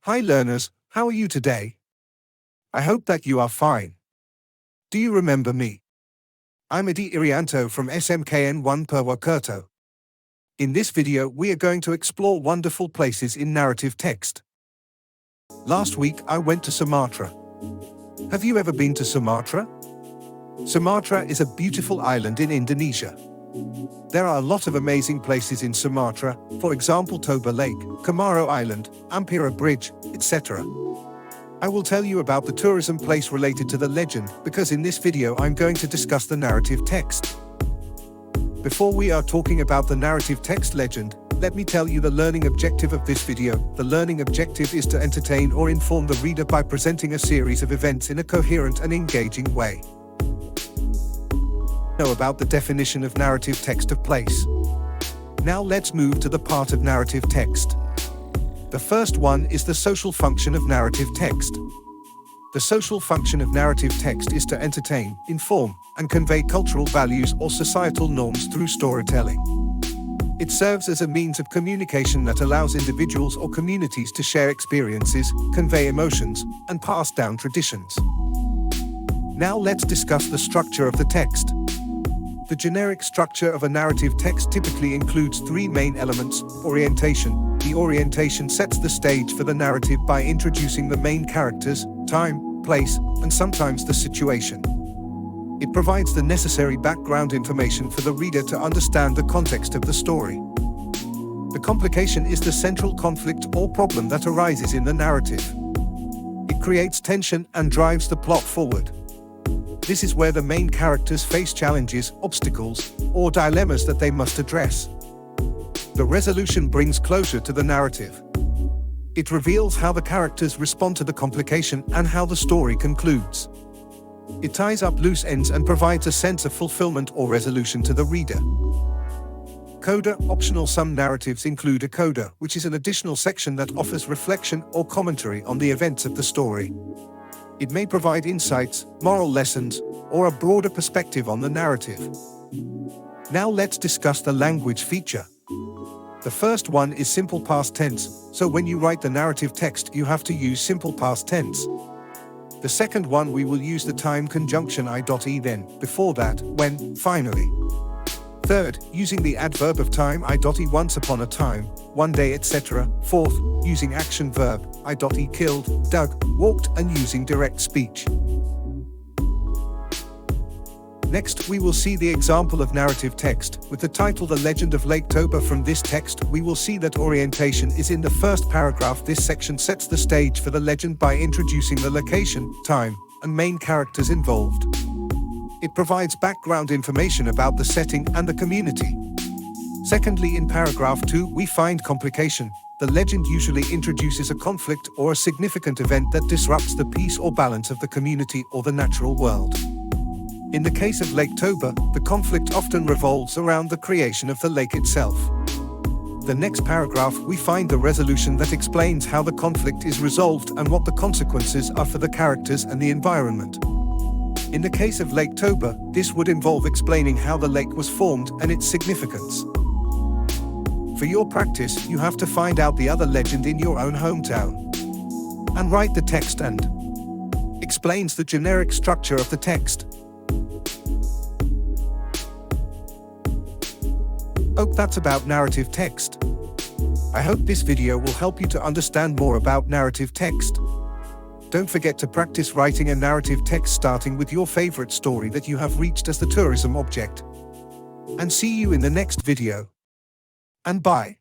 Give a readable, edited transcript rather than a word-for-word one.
Hi learners, how are you today? I hope that you are fine. Do you remember me? I'm Adi Irianto from SMKN1 Purwakarta. In this video we are going to explore wonderful places in narrative text. Last week I went to Sumatra. Have you ever been to Sumatra? Sumatra is a beautiful island in Indonesia. There are a lot of amazing places in Sumatra, for example Toba Lake, Komaro Island, Ampera Bridge, etc. I will tell you about the tourism place related to the legend, because in this video I'm going to discuss the narrative text. Before we are talking about the narrative text legend, let me tell you the learning objective of this video. The learning objective is to entertain or inform the reader by presenting a series of events in a coherent and engaging way. Know about the definition of narrative text of place. Now let's move to the part of narrative text. The first one is the social function of narrative text. The social function of narrative text is to entertain, inform, and convey cultural values or societal norms through storytelling. It serves as a means of communication that allows individuals or communities to share experiences, convey emotions, and pass down traditions. Now let's discuss the structure of the text. The generic structure of a narrative text typically includes three main elements. Orientation. The orientation sets the stage for the narrative by introducing the main characters, time, place, and sometimes the situation. It provides the necessary background information for the reader to understand the context of the story. The complication is the central conflict or problem that arises in the narrative. It creates tension and drives the plot forward. This is where the main characters face challenges, obstacles, or dilemmas that they must address. The resolution brings closure to the narrative. It reveals how the characters respond to the complication and how the story concludes. It ties up loose ends and provides a sense of fulfillment or resolution to the reader. Coda. Optional. Some narratives include a coda, which is an additional section that offers reflection or commentary on the events of the story. It may provide insights, moral lessons, or a broader perspective on the narrative. Now let's discuss the language feature. The first one is simple past tense, so when you write the narrative text you have to use simple past tense. The second one, we will use the time conjunction I.e. then, before that, when, finally. Third, using the adverb of time I.e. once upon a time, one day, etc. Fourth, using action verb I.e. killed, dug, walked, and using direct speech. Next, we will see the example of narrative text, with the title The Legend of Lake Toba. From this text, we will see that orientation is in the first paragraph. This section sets the stage for the legend by introducing the location, time, and main characters involved. It provides background information about the setting and the community. Secondly, in paragraph 2, we find complication. The legend usually introduces a conflict or a significant event that disrupts the peace or balance of the community or the natural world. In the case of Lake Toba, the conflict often revolves around the creation of the lake itself. The next paragraph, we find the resolution that explains how the conflict is resolved and what the consequences are for the characters and the environment. In the case of Lake Toba, this would involve explaining how the lake was formed and its significance. For your practice, you have to find out the other legend in your own hometown and write the text and explains the generic structure of the text. That's about narrative text. I hope this video will help you to understand more about narrative text. Don't forget to practice writing a narrative text starting with your favorite story that you have reached as the tourism object. And see you in the next video. And bye.